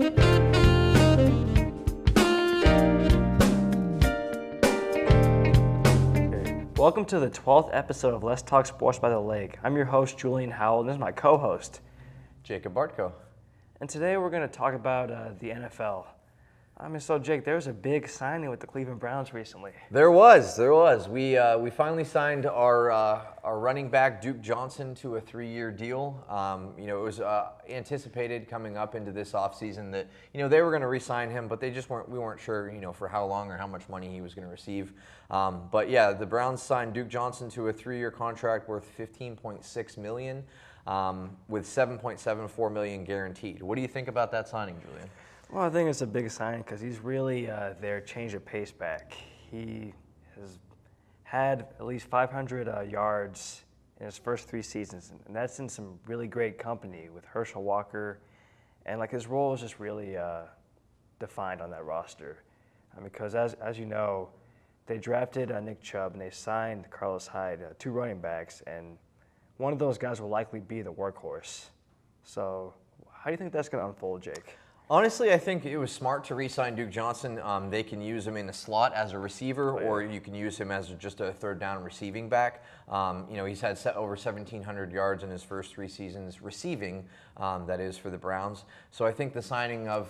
Welcome to the 12th episode of Let's Talk Sports by the Lake. I'm your host, Julian Howell, and this is my co-host, Jacob Bartko. And today we're going to talk about the NFL. So Jake, there was a big signing with the Cleveland Browns recently. There was. We finally signed our running back Duke Johnson to a 3-year deal. It was anticipated coming up into this offseason that they were going to re-sign him, but we weren't sure for how long or how much money he was going to receive. But yeah, the Browns signed Duke Johnson to a 3-year contract worth $15.6 million, with $7.74 million guaranteed. What do you think about that signing, Julian? Well, I think it's a big sign because he's really their change of pace back. He has had at least 500 yards in his first 3 seasons, and that's in some really great company with Herschel Walker, and his role is just really defined on that roster. Because as you know, they drafted Nick Chubb and they signed Carlos Hyde, 2 running backs, and one of those guys will likely be the workhorse. So how do you think that's going to unfold, Jake? Honestly, I think it was smart to re-sign Duke Johnson. They can use him in the slot as a receiver, or you can use him as just a third down receiving back. He's had over 1,700 yards in his first 3 seasons receiving, that is for the Browns. So I think the signing of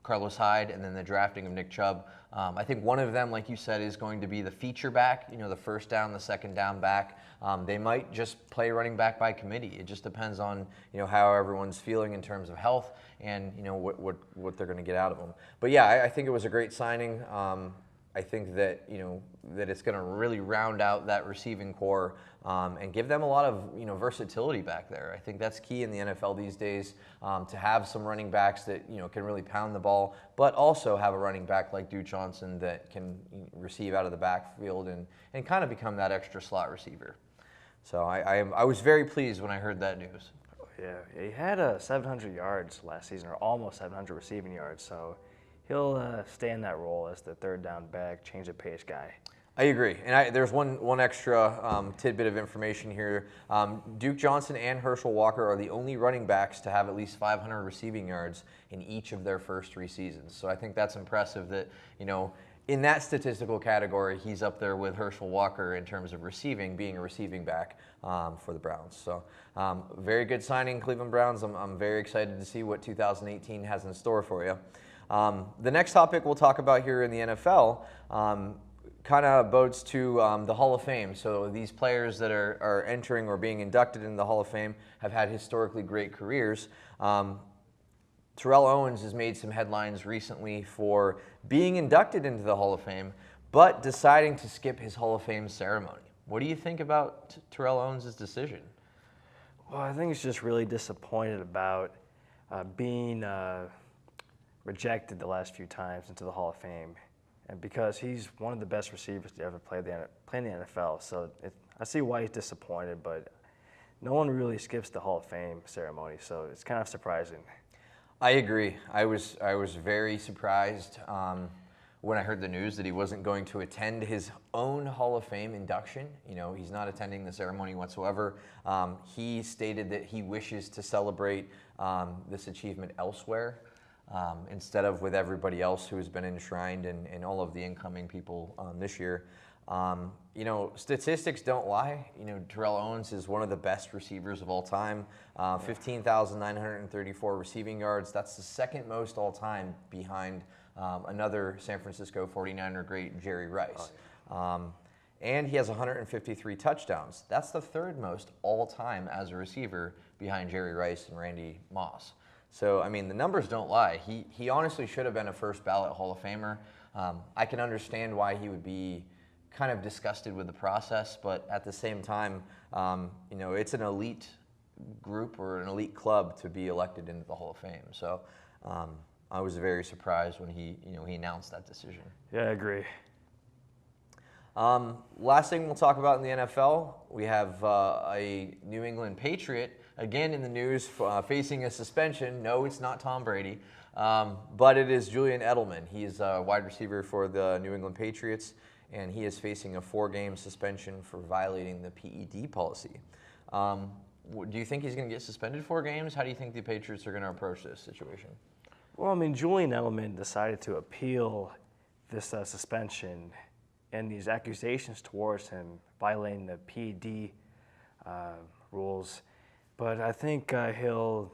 Carlos Hyde and then the drafting of Nick Chubb, I think one of them, like you said, is going to be the feature back, the first down, the second down back. They might just play running back by committee. It just depends on, how everyone's feeling in terms of health and, what they're going to get out of them. But yeah, I think it was a great signing. I think that, that it's going to really round out that receiving core and give them a lot of, versatility back there. I think that's key in the NFL these days, to have some running backs that, can really pound the ball, but also have a running back like Duke Johnson that can receive out of the backfield and kind of become that extra slot receiver. So I was very pleased when I heard that news. Yeah, he had 700 yards last season, or almost 700 receiving yards, so he'll stay in that role as the third down back, change of pace guy. I agree. And there's one extra tidbit of information here. Duke Johnson and Herschel Walker are the only running backs to have at least 500 receiving yards in each of their first 3 seasons. So I think that's impressive that, in that statistical category, he's up there with Herschel Walker in terms of being a receiving back for the Browns. So very good signing, Cleveland Browns. I'm very excited to see what 2018 has in store for you. The next topic we'll talk about here in the NFL kind of bodes to the Hall of Fame. So these players that are entering or being inducted into the Hall of Fame have had historically great careers. Terrell Owens has made some headlines recently for being inducted into the Hall of Fame, but deciding to skip his Hall of Fame ceremony. What do you think about Terrell Owens' decision? Well, I think he's just really disappointed about being rejected the last few times into the Hall of Fame, and because he's one of the best receivers to ever play in the NFL. So I see why he's disappointed, but no one really skips the Hall of Fame ceremony, so it's kind of surprising. I agree. I was very surprised when I heard the news that he wasn't going to attend his own Hall of Fame induction. He's not attending the ceremony whatsoever. He stated that he wishes to celebrate this achievement elsewhere, instead of with everybody else who has been enshrined and all of the incoming people this year. Statistics don't lie. Terrell Owens is one of the best receivers of all time. 15,934 receiving yards. That's the second most all time behind another San Francisco 49er great, Jerry Rice. And he has 153 touchdowns. That's the third most all time as a receiver behind Jerry Rice and Randy Moss. So, the numbers don't lie. He honestly should have been a first ballot Hall of Famer. I can understand why he would be kind of disgusted with the process, but at the same time, it's an elite group or an elite club to be elected into the Hall of Fame. So I was very surprised when he announced that decision. Yeah, I agree. Last thing we'll talk about in the NFL, we have a New England Patriot, again in the news, facing a suspension. No, it's not Tom Brady, but it is Julian Edelman. He's a wide receiver for the New England Patriots, and he is facing a 4-game suspension for violating the PED policy. Do you think he's going to get suspended 4 games? How do you think the Patriots are going to approach this situation? Well, I mean, Julian Edelman decided to appeal this suspension and these accusations towards him violating the PED rules. But I think he'll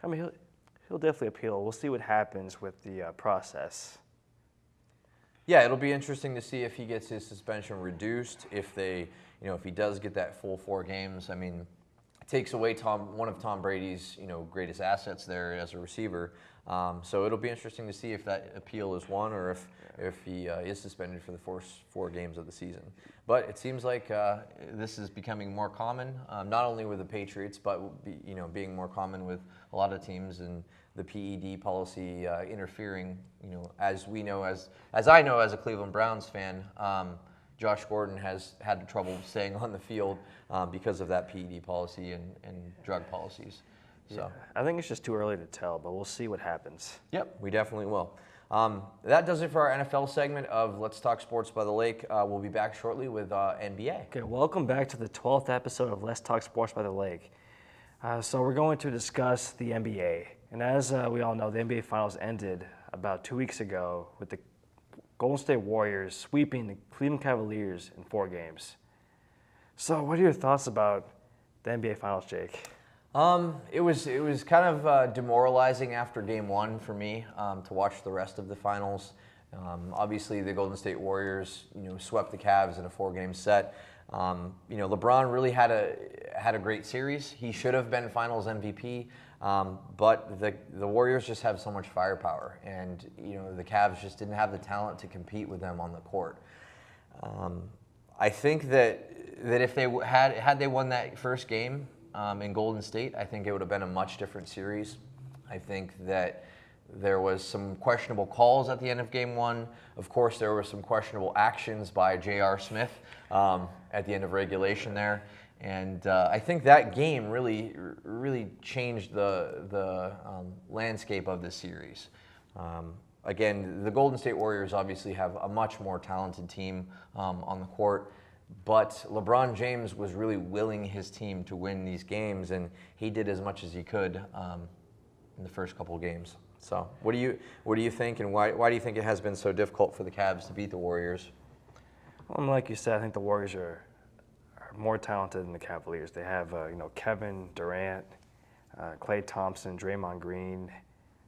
definitely appeal. We'll see what happens with the process. Yeah, it'll be interesting to see if he gets his suspension reduced, if he does get that full 4 games. I mean, it takes away one of Tom Brady's, greatest assets there as a receiver. So it'll be interesting to see if that appeal is won or if he is suspended for the first 4 games of the season. But it seems like this is becoming more common, not only with the Patriots, but being more common with a lot of teams, and the PED policy interfering. As we know, as I know as a Cleveland Browns fan, Josh Gordon has had trouble staying on the field because of that PED policy and drug policies. So Yeah, I think it's just too early to tell, but we'll see what happens. Yep, we definitely will. That does it for our NFL segment of Let's Talk Sports by the Lake. We'll be back shortly with NBA. Okay, welcome back to the 12th episode of Let's Talk Sports by the Lake. So we're going to discuss the NBA. And as we all know, the NBA Finals ended about 2 weeks ago with the Golden State Warriors sweeping the Cleveland Cavaliers in 4 games. So what are your thoughts about the NBA Finals, Jake? It was kind of demoralizing after Game 1 for me to watch the rest of the finals. Obviously, the Golden State Warriors, swept the Cavs in a 4-game set. LeBron really had a great series. He should have been Finals MVP, but the Warriors just have so much firepower, and the Cavs just didn't have the talent to compete with them on the court. I think that if they had they won that first game in Golden State, I think it would have been a much different series. I think that there was some questionable calls at the end of Game 1. Of course, there were some questionable actions by J.R. Smith at the end of regulation there. And I think that game really changed the landscape of this series. Again, the Golden State Warriors obviously have a much more talented team on the court. But LeBron James was really willing his team to win these games, and he did as much as he could in the first couple of games. So, what do you think, and why do you think it has been so difficult for the Cavs to beat the Warriors? Well, like you said, I think the Warriors are more talented than the Cavaliers. They have Kevin Durant, Klay Thompson, Draymond Green,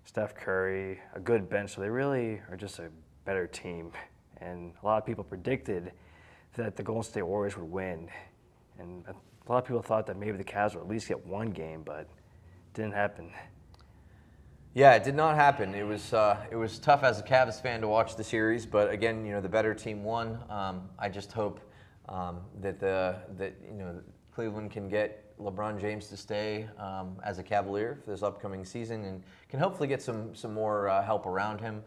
Steph Curry, a good bench. So they really are just a better team. And a lot of people predicted that the Golden State Warriors would win. And a lot of people thought that maybe the Cavs would at least get 1 game, but it didn't happen. Yeah, it did not happen. It was tough as a Cavs fan to watch the series, but again, the better team won. I just hope that Cleveland can get LeBron James to stay as a Cavalier for this upcoming season, and can hopefully get some more help around him.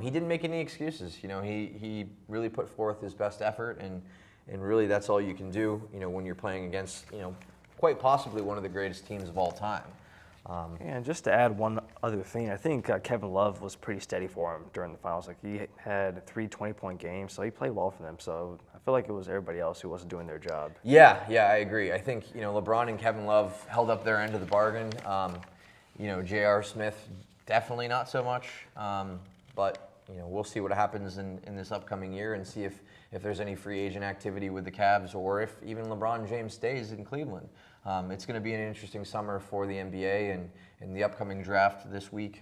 He didn't make any excuses. He really put forth his best effort, and really that's all you can do. When you're playing against quite possibly one of the greatest teams of all time. And just to add one other thing, I think Kevin Love was pretty steady for him during the finals. Like, he had 3 20-point games, so he played well for them. So I feel like it was everybody else who wasn't doing their job. Yeah, I agree. I think LeBron and Kevin Love held up their end of the bargain. J.R. Smith definitely not so much. But we'll see what happens in this upcoming year, and see if there's any free agent activity with the Cavs, or if even LeBron James stays in Cleveland. It's going to be an interesting summer for the NBA, and the upcoming draft this week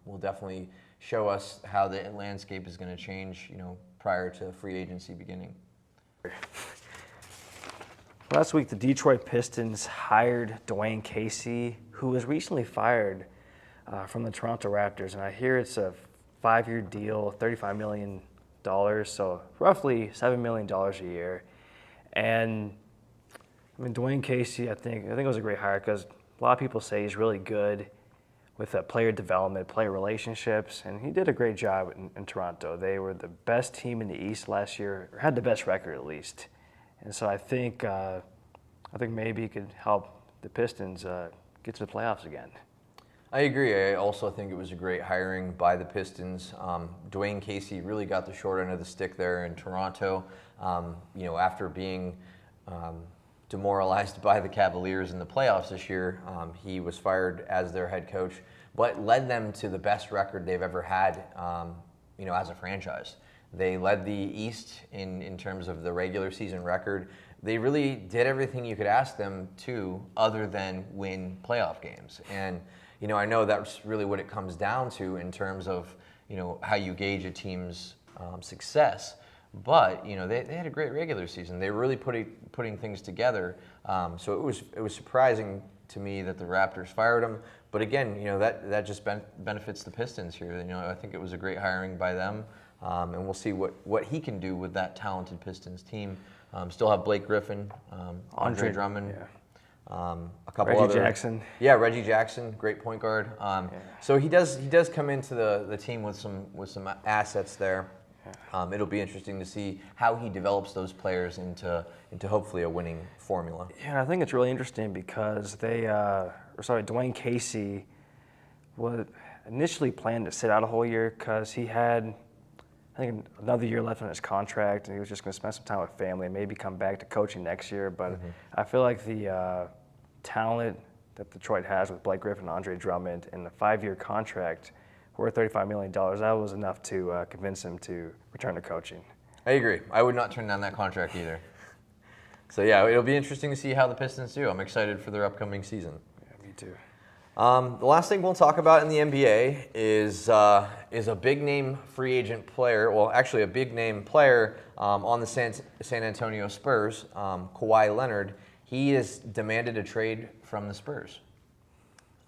will definitely show us how the landscape is going to change, prior to free agency beginning. Last week, the Detroit Pistons hired Dwayne Casey, who was recently fired from the Toronto Raptors, and I hear it's a 5-year deal, $35 million, so roughly $7 million a year. And I mean, Dwayne Casey, I think it was a great hire, because a lot of people say he's really good with player development, player relationships, and he did a great job in Toronto. They were the best team in the East last year, or had the best record at least. And so I think maybe he could help the Pistons get to the playoffs again. I agree. I also think it was a great hiring by the Pistons. Dwayne Casey really got the short end of the stick there in Toronto. After being demoralized by the Cavaliers in the playoffs this year. He was fired as their head coach, but led them to the best record they've ever had, as a franchise. They led the East in terms of the regular season record. They really did everything you could ask them to, other than win playoff games. And I know that's really what it comes down to in terms of how you gauge a team's success. But they had a great regular season. They were really putting things together. So it was surprising to me that the Raptors fired him. But again, that just benefits the Pistons here. I think it was a great hiring by them, and we'll see what he can do with that talented Pistons team. Still have Blake Griffin, Andre Drummond. Yeah. A couple Reggie other, Jackson. Yeah, Reggie Jackson, great point guard. So he does come into the team with some assets there. It'll be interesting to see how he develops those players into hopefully a winning formula. Yeah, and I think it's really interesting because Dwayne Casey was initially planned to sit out a whole year because he had, I think, another year left on his contract, and he was just going to spend some time with family and maybe come back to coaching next year. But I feel like the talent that Detroit has with Blake Griffin and Andre Drummond and the 5-year contract worth $35 million, that was enough to convince him to return to coaching. I agree. I would not turn down that contract either. So yeah, it'll be interesting to see how the Pistons do. I'm excited for their upcoming season. Yeah, me too. The last thing we'll talk about in the NBA is a big name free agent player. Well, actually a big name player on the San Antonio Spurs, Kawhi Leonard. He has demanded a trade from the Spurs.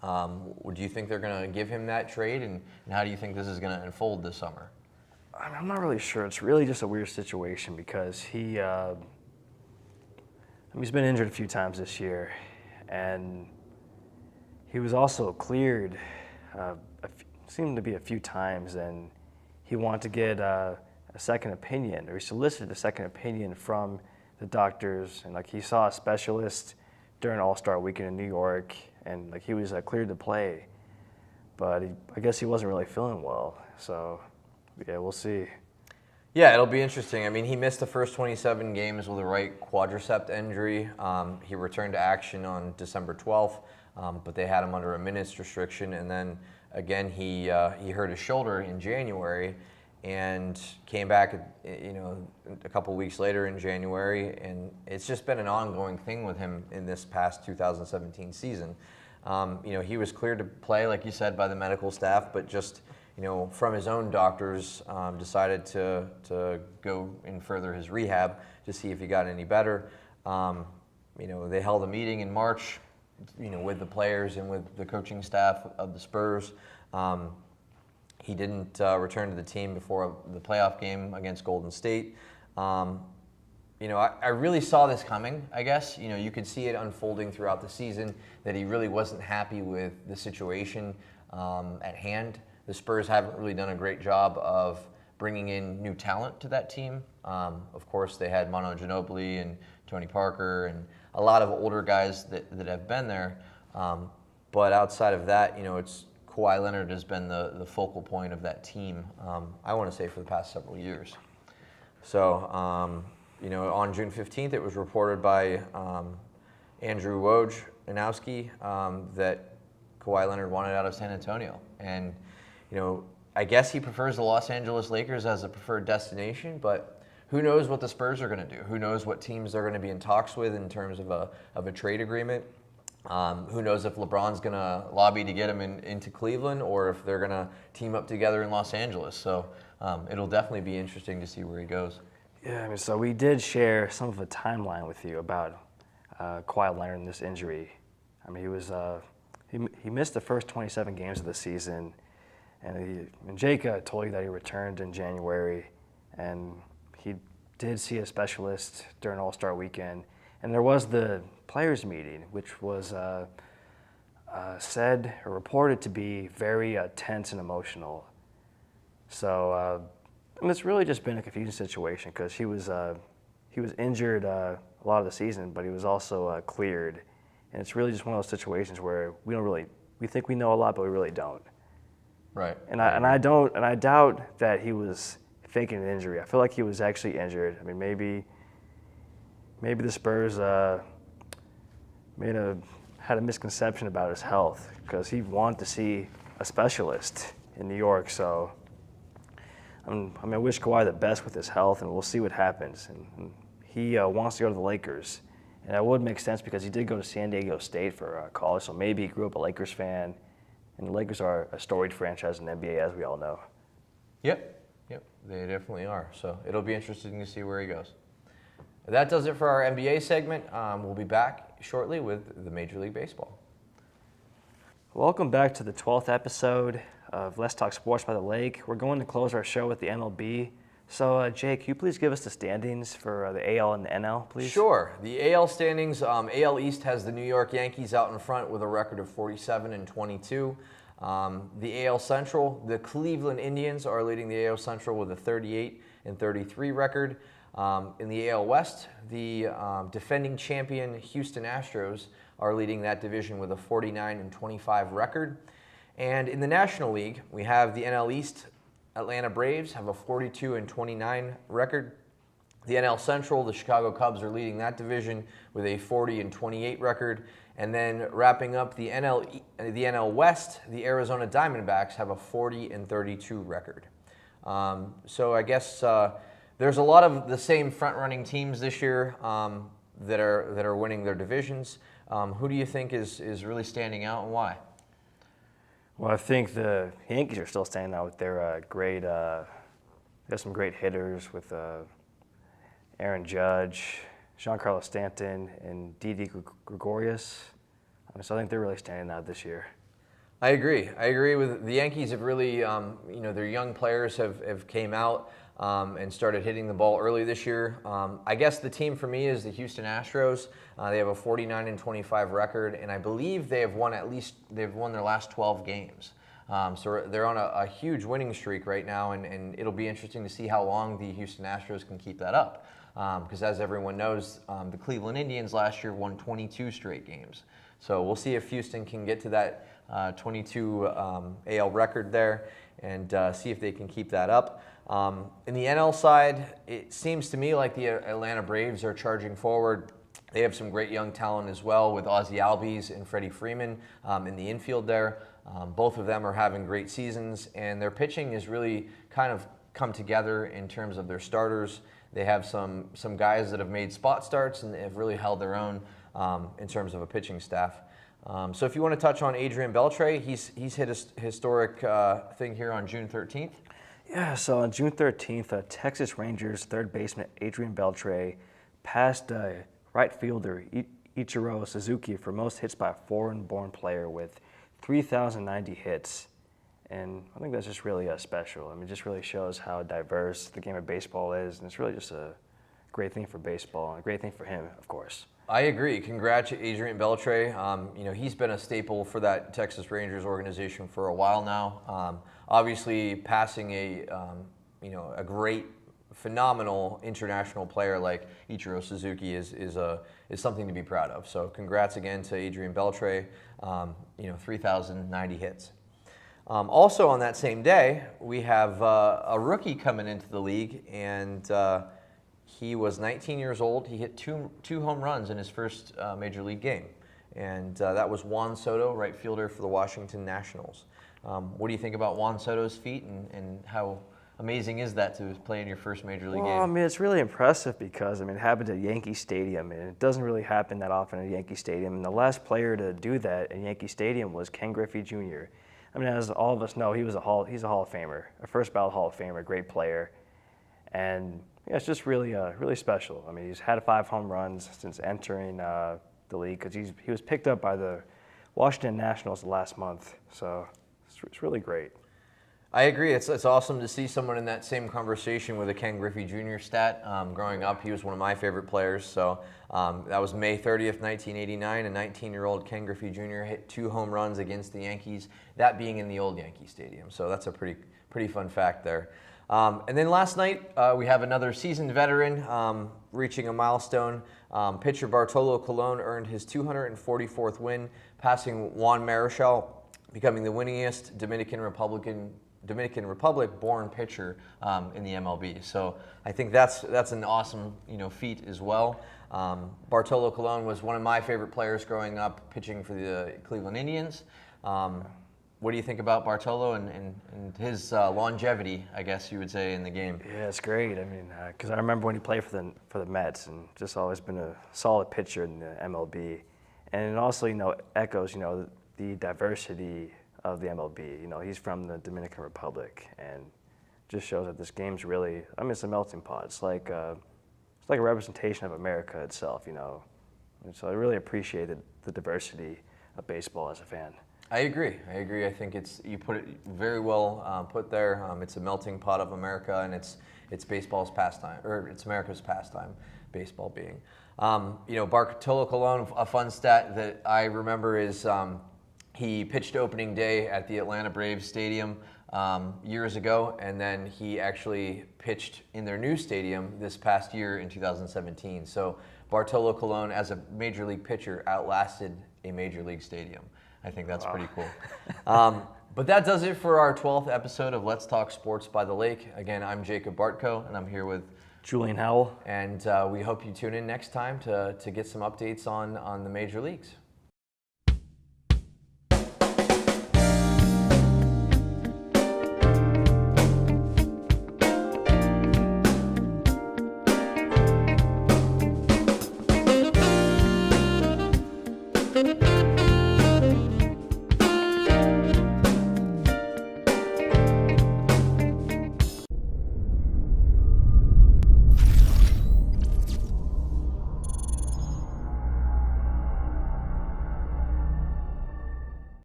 Do you think they're going to give him that trade, and how do you think this is going to unfold this summer? I'm not really sure. It's really just a weird situation because he's been injured a few times this year, and he was also cleared, seemed to be a few times, and he wanted to get a second opinion, or he solicited a second opinion from the doctors, and he saw a specialist during All-Star Weekend in New York, and he was cleared to play, but I guess he wasn't really feeling well. So yeah, we'll see. Yeah, it'll be interesting. I mean, he missed the first 27 games with a right quadricep injury. He returned to action on December 12th, but they had him under a minutes restriction, and then again he hurt his shoulder in January, and came back, a couple weeks later in January, and it's just been an ongoing thing with him in this past 2017 season. He was cleared to play, like you said, by the medical staff, but just, from his own doctors, decided to go and further his rehab to see if he got any better. They held a meeting in March, with the players and with the coaching staff of the Spurs. He didn't return to the team before the playoff game against Golden State. I really saw this coming, I guess. You could see it unfolding throughout the season, that he really wasn't happy with the situation at hand. The Spurs haven't really done a great job of bringing in new talent to that team. Of course, they had Manu Ginobili and Tony Parker and a lot of older guys that have been there. But outside of that, it's Kawhi Leonard has been the focal point of that team, I want to say, for the past several years. So, on June 15th, it was reported by Andrew Wojnarowski that Kawhi Leonard wanted out of San Antonio. And, I guess he prefers the Los Angeles Lakers as a preferred destination, but who knows what the Spurs are going to do? Who knows what teams they're going to be in talks with in terms of a trade agreement? Who knows if LeBron's going to lobby to get him into Cleveland, or if they're going to team up together in Los Angeles. So it'll definitely be interesting to see where he goes. Yeah, so we did share some of a timeline with you about Kawhi Leonard and this injury. He was he missed the first 27 games of the season, and Jake told you that he returned in January, and he did see a specialist during All-Star Weekend. And there was the players' meeting, which was said or reported to be very tense and emotional. So it's really just been a confusing situation because he was injured a lot of the season, but he was also cleared, and it's really just one of those situations where we think we know a lot, but we really don't. Right. And I doubt that he was faking an injury. I feel like he was actually injured. Maybe the Spurs had a misconception about his health because he wanted to see a specialist in New York. So I wish Kawhi the best with his health, and we'll see what happens. And he wants to go to the Lakers, and that would make sense because he did go to San Diego State for college, so maybe he grew up a Lakers fan. And the Lakers are a storied franchise in the NBA, as we all know. Yep, they definitely are. So it'll be interesting to see where he goes. That does it for our NBA segment. We'll be back shortly with the Major League Baseball. Welcome back to the 12th episode of Let's Talk Sports by the Lake. We're going to close our show with the MLB. So, Jake, can you please give us the standings for the AL and the NL, please? Sure. The AL standings, AL East has the New York Yankees out in front with a record of 47-22. The AL Central, the Cleveland Indians are leading the AL Central with a 38-33 record. In the AL West, the defending champion Houston Astros are leading that division with a 49-25 record. And in the National League, we have the NL East. Atlanta Braves have a 42-29 record. The NL Central, the Chicago Cubs are leading that division with a 40-28 record. And then wrapping up the NL West, the Arizona Diamondbacks have a 40-32 record. So I guess there's a lot of the same front-running teams this year that are winning their divisions. Who do you think is really standing out, and why? Well, I think the Yankees are still standing out with their great. They have some great hitters with Aaron Judge, Giancarlo Stanton, and Didi Gregorius. So I think they're really standing out this year. I agree. With the Yankees have really, their young players have came out and started hitting the ball early this year. I guess the team for me is the Houston Astros. They have a 49-25 record, and I believe they've won their last 12 games. So they're on a huge winning streak right now, and it'll be interesting to see how long the Houston Astros can keep that up. Because as everyone knows, the Cleveland Indians last year won 22 straight games. So we'll see if Houston can get to that 22 AL record there and see if they can keep that up. In the NL side, it seems to me like the Atlanta Braves are charging forward. They have some great young talent as well with Ozzie Albies and Freddie Freeman in the infield there. Both of them are having great seasons, and their pitching has really kind of come together in terms of their starters. They have some guys that have made spot starts and have really held their own in terms of a pitching staff. So if you want to touch on Adrian Beltre, he's hit a historic thing here on June 13th. Yeah, so on June 13th, Texas Rangers third baseman Adrian Beltre passed right fielder Ichiro Suzuki for most hits by a foreign-born player with 3,090 hits. And I think that's just really special. I mean, it just really shows how diverse the game of baseball is, and it's really just a great thing for baseball and a great thing for him, of course. I agree. Congrats, Adrian Beltre. He's been a staple for that Texas Rangers organization for a while now. Obviously, passing a great, phenomenal international player like Ichiro Suzuki is something to be proud of. So, congrats again to Adrian Beltre. 3,090 hits. Also on that same day, we have a rookie coming into the league, and he was 19 years old. He hit two home runs in his first major league game, and that was Juan Soto, right fielder for the Washington Nationals. What do you think about Juan Soto's feat, and how amazing is that to play in your first major league game? I mean, it's really impressive because, it happened at Yankee Stadium, and it doesn't really happen that often at Yankee Stadium. And the last player to do that at Yankee Stadium was Ken Griffey Jr. As all of us know, he's a Hall of Famer, a first ballot Hall of Famer, great player. And yeah, it's just really special. He's had 5 home runs since entering the league because he was picked up by the Washington Nationals last month. So it's really great. I agree. It's awesome to see someone in that same conversation with a Ken Griffey Jr. stat. Growing up, he was one of my favorite players. So that was May 30th, 1989. A 19-year-old Ken Griffey Jr. hit 2 home runs against the Yankees, that being in the old Yankee Stadium. So that's a pretty fun fact there. And then last night, we have another seasoned veteran reaching a milestone. Pitcher Bartolo Colon earned his 244th win, passing Juan Marichal, becoming the winningest Dominican Republican Dominican Republic-born pitcher in the MLB. So I think that's an awesome feat as well. Bartolo Colon was one of my favorite players growing up, pitching for the Cleveland Indians. What do you think about Bartolo and his longevity, I guess you would say, in the game? Yeah, it's great. I mean, because I remember when he played for the Mets, and just always been a solid pitcher in the MLB, and it also echoes the diversity of the MLB. He's from the Dominican Republic, and just shows that this game's really, it's a melting pot. It's like a representation of America itself. And so I really appreciated the diversity of baseball as a fan. I agree. I think you put it very well put there. It's a melting pot of America, and it's baseball's pastime, or it's America's pastime, baseball being. Bartolo Colon, a fun stat that I remember is he pitched opening day at the Atlanta Braves Stadium years ago, and then he actually pitched in their new stadium this past year in 2017. So Bartolo Colon, as a major league pitcher, outlasted a major league stadium. I think that's pretty cool. But that does it for our 12th episode of Let's Talk Sports by the Lake. Again, I'm Jacob Bartko, and I'm here with Julian Howell. And we hope you tune in next time to get some updates on the major leagues.